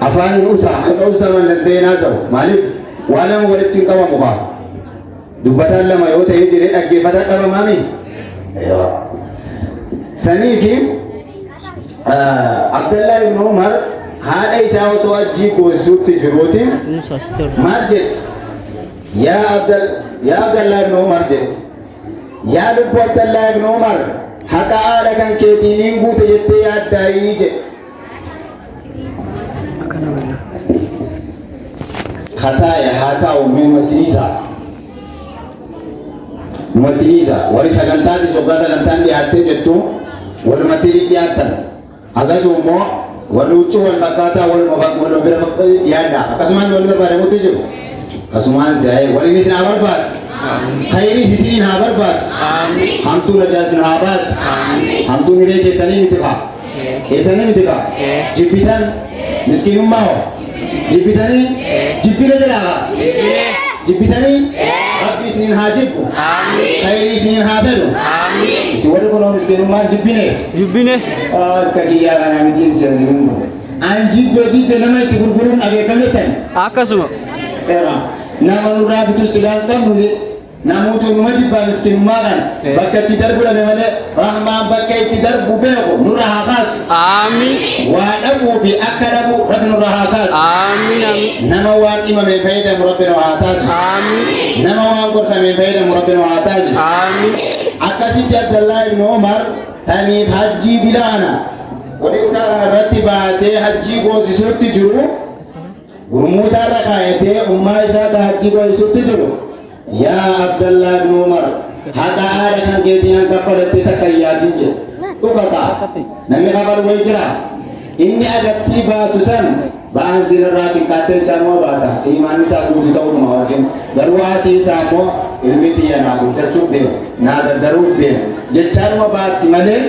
afaan usa man dandeena saw maalif wala walitti qabamu ba dubbatan lama yoo ta'e jiree dhaggeeffataa dhaba maami sanii fi Abdullah ibn Umar haadha isaa osoo ajjii goosisuutti jiruuti maal jedhe yaa Abdullah ibn Umar jedhe yaa lubbu Abdullah ibn Umar haqa haadha kan keetiin hin guute jettee yaaddaayii jedhe خطايا هاتاو من متريزا وري سغنتان سوغا سغنتان دي هاتي جتو والمتري بياتن اغاسو مو ولوچو والبكاتا والمبرمك يادا اكسمان والمبرمك متجو كسمان ساي ولي نسنا بربات خيري سيسين بربات هم تو نجاسن هاباس هم تو نري کے سني متفا كيسني متفا جيبيتن مسكين ما هو جبتني جبنا جلاها جبتني ربي سنين هاجبو خيري سنين هابلو سوالي كلهم مسكين ما جبنا كذي أنا مدين سيرين أن جب لما تقولون أبي كمتن أكاسما نما نورا بتو سلام كم namu tu numajib miskin makan bakat tidar bulan mana rahman bakat tidar bubego nurahakas amin wa dabu bi akadabu rabbina nurahakas amin nama wa imam faida rabbina wa atas amin nama wa qurfa min faida rabbina wa atas amin akasi Abdullah ibn Umar tani haji dilana walisa ratibate haji go sisutti juru guru Musa rakayate umma isa haji go sisutti juru يا عبد الله بن عمر هذا هذا كان كذي كفرت تكياتين جد تبقى نمي خبر ويجرا إني أجبتي باتوسن بانزل الراتي كاتل جانوا باتا إيماني ساقو جتاو نماوكين درواتي سامو علمتي يا نابو ترشوف ديو نادر دروف ديو جتشانوا باتي ملين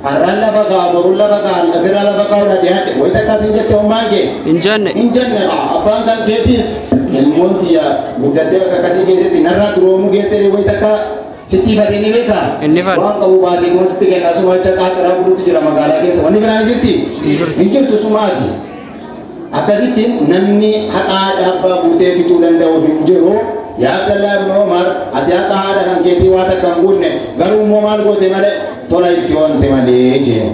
أرالا بقى برولا بقى نفرالا بقى ولا ديات ويتا كاسين جتاو ماجي إنجن أبان كان كذيس ilmooti ya mudadde bakka kasii keessatti narraa duroomu geessanii wayi takka sitti fatini beeka waan qabu baasii kuma sitti kenna suma acha qaxara buluutu jira magaalaa keessa wanni biraan jirti hin jirtu sumaati akkasitti namni haqa abbaa guutee bituu danda'u hin jiru yaa Abdallah ibn Umar ati haqa haadha kan keetii waa takka hin guunne garuu immoo maal goote malee tola itti oonte malee jee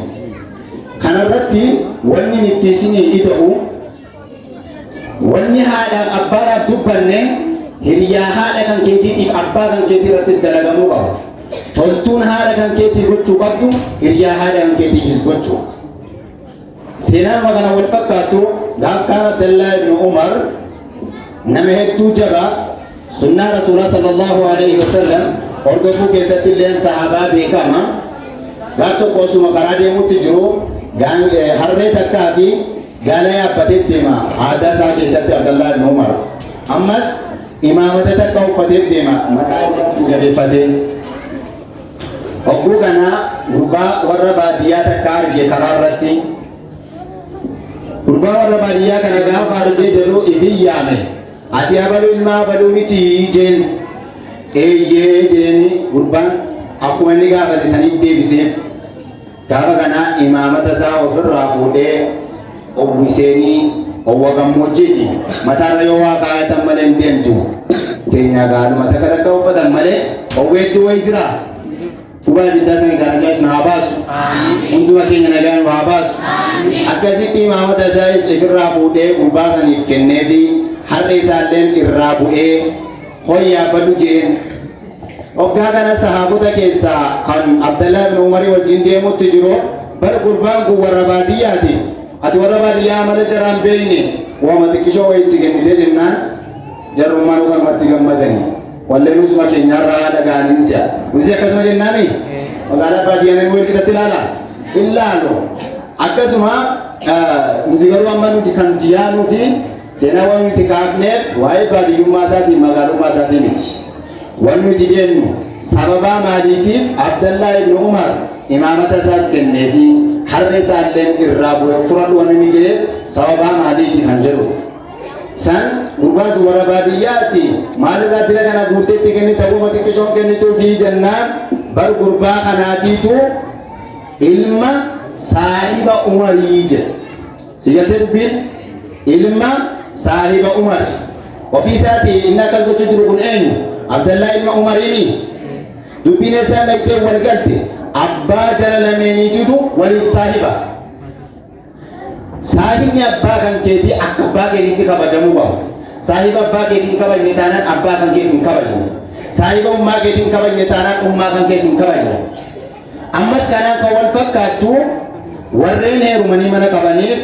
kanarratti wanni itti isinii ida'u wanni haadha abbaadhaaf dubbanne hiriyaa haadha kan keetiitiif abbaa kan keetii irrattis dalagamuu qabu toltuun haadha kan keetii gochuu qabdu hiriyaa haadha kan keetiifis gochuu seenaan kana wal fakkaatu gaaf kaan Abdallah ibn Umar nama hedduu jaba sunnaa rasuulaa sallallahu alaihi wasallam hordofuu keessatti illee sahabaa beekama gaaf tokko osuma karaa deemutti jiru harree takkaa fi gaala yaabbatee deema aadaa isaa keessatti Abdallah ibn Umar ammas imaamata takka uffatee deema mataa isaatti jabeeffatee hogguu kana gurbaa warra baadiyyaa takka arge karaa irratti gurbaa warra baadiyyaa kana gaafa argee jedhu ifin yaame ati abaluu ilmaa abaluu miti jeen eeyyee jeeni gurbaan akkuma inni gaafate saniif deebiseef gaafa kana imaamata isaa ofirraa fuudhee obwiseni owagammojiiti mataarra yoo waa kaayatan malee hin deemtu keenya gaaluma takka takka uffatan malee owweedduu wayi jira dhubaa biddaa sani garagaas na haa baasu hunduma keenya nagaan haa baasu akkasitti imaamata isaas ifirraa fuudhee gurbaa saniif kenneefi harree isaalleen irraa bu'ee hoyyaa badu jeen waggaa kana sahaabota keessaa kan Abdallah ibn Umar wajjin deemutti jiru bar gurbaan kun warra baadiyyaati ati warra baadiyyaa mala jaraan beeyne waama xiqqishoo wayitti kennite jennaan jarrummaan ugarmatti gammadanii wallee nusuma keenyarraa haadha gaaniin si'a nuti akkasuma jennaami magaalaa baadiyyaan wal qixatti ilaala illaalu akkasuma nuti garuu amma nuti kan jiyaanuu fi seenaa waan nuti kaafneef waa'ee baadiyyummaa isaatiin magaalummaa isaatiin miti waan nuti jennu sababaa maaliitiif Abdallah ibn Umar imaamata isaas kenneefi harree isaalleen irraa bu'e furadhu waan inni jedhe sababaa maaliitiif kan jedhu san gurbaas warra baadiyyaatti maalirraa dila kana guurteetti kenni ta'uu xiqqishoon kennituu fi jennaan bar gurbaa kanaatiitu ilma saahiba umarii jedha. Sigatee dubbiin ilma saahiba umar ofii isaatii inni akkas gochuu jiru kun eenyu? Abdallaa ilma umariini. Dubbiin isaa dhaqxee wal galte abbaa jara lameeniititu waliif saahiba. Saahibni abbaa kan keetii akka abbaa keetiitti kabajamuu qaba. Saahiba abbaa keetiin kabajne taanaan abbaa kan keessa hin kabajne. Saahiba ummaa keetiin kabajne taanaan ummaa kan keessa hin kabajne. Ammas kanaan kan wal fakkaattu warreen heerumanii mana qabaniif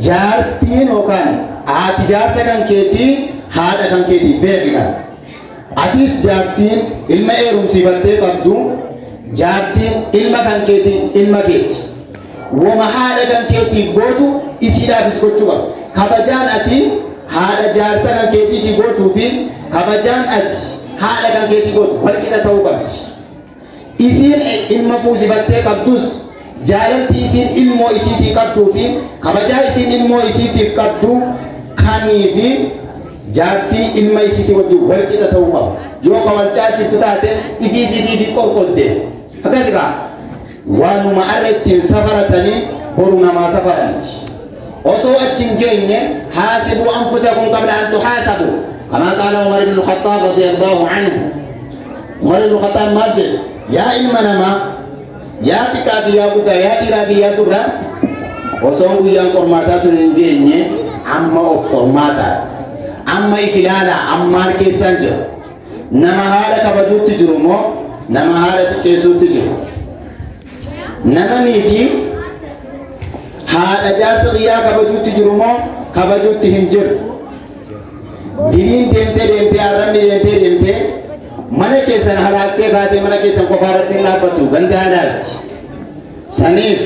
jaartiin yookaan haati jaarsa kan keetii haadha kan keetii beekan. Atis jaartiin ilma heerumsiifattee qabdu jaartiin ilma kan keetiin ilma keeti. Wama haadha kan keetii gootu isiidhaafis gochuu qaba. Kabajaan ati haadha jaarsa kan keetiitii gootuu fi kabajaan ati haadha kan keetii gootu walqixa ta'uu qabdi. Isiin ilma fuusifattee qabdus jaalalti isiin ilmoo isiitii qabduu fi kabajaa isiin ilmoo isiitiif qabdu kanii fi jaartii ilma isiitii wajjin walqixa ta'uu qaba. Yoo ka wal caalchiftu taate ifii isiitii fi qorqodde akkasi kaa waanuma arra ittiin safaratanii boru namaa safaranti. Osoo achiin geenye haasibuu anfusakum qabla an tuhaasabu kamaa qaala Umar ibn Khattaab radiyallahu anhu. Umar ibn Khattaab maal jedhe? Yaa ilma namaa yaa xiqqaa fi yaa guddaa yaa dhiiraa fi yaa durraa osoo guyyaan qormaataa sun hin geenye amma of qormaataa amma if ilaalaa ammaan keessan jiru. Nama haala kabajuutti jiru moo nama haala xiqqeessuutti jiru? Namanii fi haadha jaarsa xiyyaa kabajuutti jiru moo kabajuutti hin jiru? Diliin deemtee arrabni deemtee mana keessan halaaktee kaatee mana keessan qofaarratti hin dhaabbattu gandaadhaatti. Saniif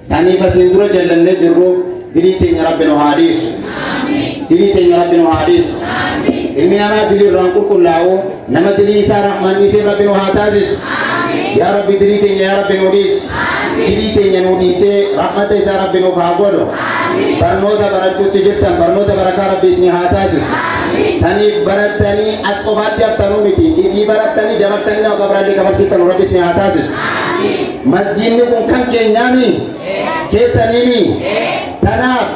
taniif asiin dura jallannee jirruuf dilii teenya Rabbi nu haa dhiisu. Dilii teenya Rabbi nu haa dhiisu. Ilmi namaa dilii irraan qulqullaa'u nama dilii isaa rahmaan dhiisee Rabbi nu haa taasisu. Yaa Rabbi dilii teenya yaa Rabbi nu dhiisi. Dilii teenya nu dhiisee rahmata isaa Rabbi nuuf haa godhu. Barnoota barachuutti jirtan barnoota barakaa Rabbi isin haa taasisu. Taniif barattanii as qofaatti haftanuu miti. Ifii barattanii dabartanii nama qabraallee qabarsiiftanuu Rabbi isin haa taasisu. Masjiidni kun kan keenyaami keessaniimi. Tanaaf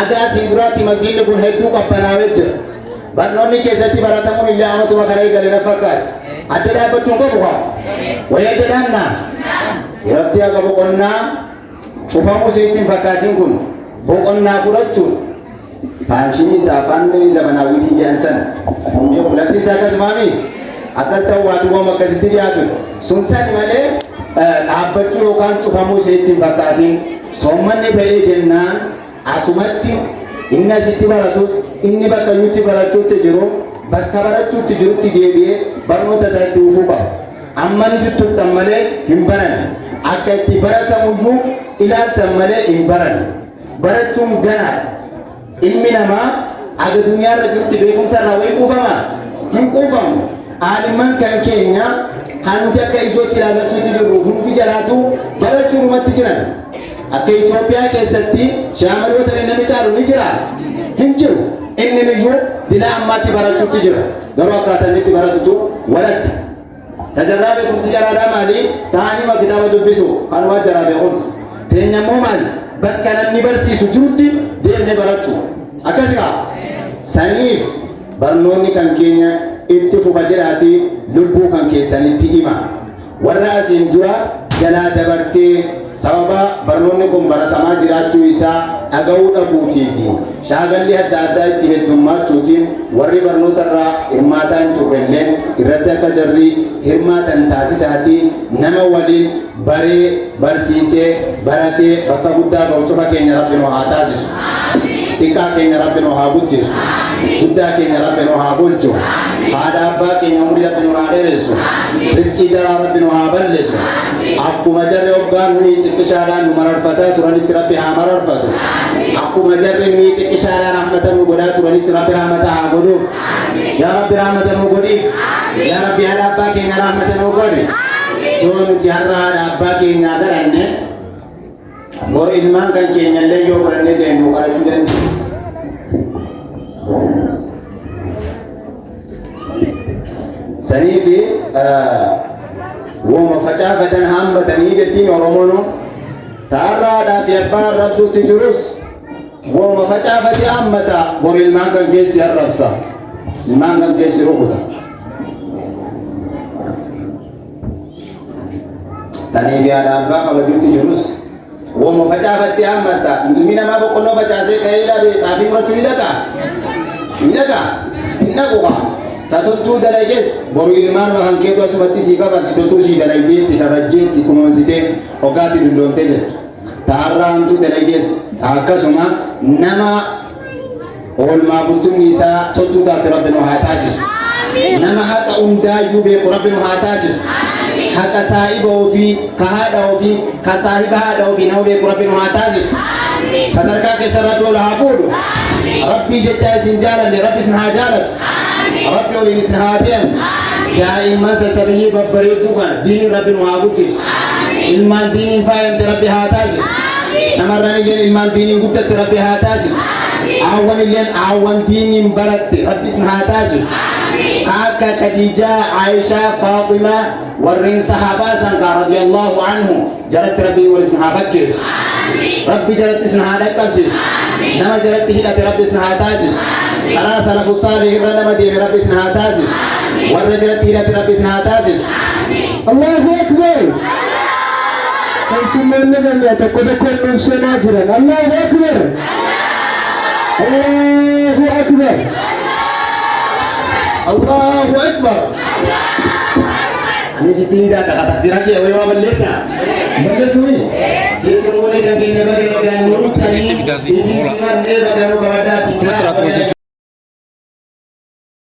agaasiin duraatti masjiidni kun hedduu qabbanaawee jira. Barnoonni keessatti baratamuun illee amatuma kana eegale na fakkaata. Adda dhaabbachuun qabu haa? Wayii adda dhaabnaa? Irratti akka boqonnaa cufamuu isinitti hin fakkaatiin kun boqonnaa fudhachuun faashinii isaa afaan zamanaawwiitiin jedhan sana lafti isaa akkasumaami akkas ta'u waatuuwwan akkasitti dhiyaatu sun sani malee dhaabbachuu yookaan cufamuu isinitti hin fakkaatiin soommanni ba'ee jennaan asumatti inni asitti baratus inni bakka itti barachuutti jiru bakka barachuutti jirutti deebi'ee barnoota isaa itti ufuu qaba. Amma ni tuttuqxan malee hin baran. Akka itti baratamuyyuu ilaaltan malee hin baran. Barachuun ganaadha. Ilmi namaa aga duniyaarra jirutti beekumsa irraa wayii quufama? Hin quufamu. Aadimman kan keenya kan nuti akka ijootti ilaallachuutti jirru hundi jalaatu barachuu dhumatti jiran. Akka Itoophiyaa keessatti shaamaroota namni caalu ni jira? Hin jiru. Inni iyyuu dila ammaatti barachuutti jira. Garuu akkaataa inni itti baratutu walatti. Tajarraa beekumsi jaraadhaa maali? Ta'anii kitaaba dubbisu kanuma jaraa beekumsi. Teenyammoo maali? Bakka namni barsiisu jirutti deemnee barachuu. Akkasi kaa? Saniif barnoonni kan keenya itti fufa jiraati lubbuu kan keessanitti hima. Warra asiin dura jalaa dabartee sababa barnoonni kun baratamaa jiraachuu isaa dhaga'uu dhabuutii fi shaagalli adda addaa itti heddummachuutiin warri barnoota irraa hirmaataa hin turrellee irratti akka jarri hirmaatan taasisaatii nama waliin baree barsiisee baratee bakka guddaa ga'u cufa keenya Rabbi nu haa taasisu. Xiqqaa keenya Rabbi nu haa guddisu. Guddaa keenya Rabbi nu haa bulchu. Haadha abbaa keenya umurii Rabbi nu haa dheeressu. Rizqii jaraa Rabbi nu haa balleessu. Akkuma jarri hoggaan nuyi xiqqishaadhaan nu mararfataa turanitti Rabbi haa mararfatu. Akkuma jarri nuyi xiqqishaadhaan rahmata nu godhaa turanitti Rabbi rahmata haa godhuuf. Yaa Rabbi rahmata nu godhiif. Yaa Rabbi haadha abbaa keenya rahmata nu godhi. Yoo nuti har'a haadha abbaa keenyaa kadhanne bor ilmaan kan keenya illee yoo godhannee deemnu kadhachuu dandeenya. Saniifi wama facaafatan hambatanii jettiin Oromoon taarraadhaa fi abbaan rabsuutti jirus wooma facaafate ammata bor ilmaan kan geessi arrabsa ilmaan kan geessi rukuta tanii fi haadha abbaa kabajuutti jirus wooma facaafate ammata ilmi namaa boqqolloo facaasee ka'ee dhabe xaafii murachuu ni dhaqa hin dhaquqa tatottuu dalagees boru ilmaan waan keetu asumatti sii qabatti tottuu sii dalageessi kabajjeessi kunuunsitee hoggaatti dulloomtee jirtu taarraantu dalagees akkasuma nama oolmaa bultumni isaa tottuu taate rabbi nu haa taasisu nama haqa hundaayyuu beeku rabbi nu haa taasisu haqa saahiba ofii ka haadha ofii ka saahiba haadha ofii nama beeku rabbi nu haa taasisu sadarkaa keessa rabbi ol haa fuudhu rabbii jecha isin jaalanne rabbi isin haa jaalatu rabbi waliin isin haa deemu daa'imman sassabiyyii babbareedduu kana diinii rabbi nu haa guddisu ilmaan diiniin faayamte rabbi haa taasisu namarran illeen ilmaan diiniin guddatte rabbi haa taasisu aawwan illeen aawwan diiniin baratte rabbi isin haa taasisu akka Khadiijaa Aayishaa Faaximaa warreen sahaabaa sangaa radiyallahu anhu jalatti rabbi wal isin haa fakkeessu rabbi jalatti isin haa dhaqqabsiisu nama jalatti hidhate rabbi isin haa taasisu karaa salafu saalih irra nama deeme rabbi isin haa taasisu warra jalatti hidhate rabbi isin haa taasisu Allahu Akbar. Keessummoonni keenya tokko tokkoon nuufsanaa jiran Allahu Akbar. Allahu Akbar. Allahu Akbar. Ani sitti ni daata takbiraa kee wayii waa balleessa. Balleessumi. Keessummoonni kan keenya bareedan nuuf tanii isin simannee baganuu kabaddaa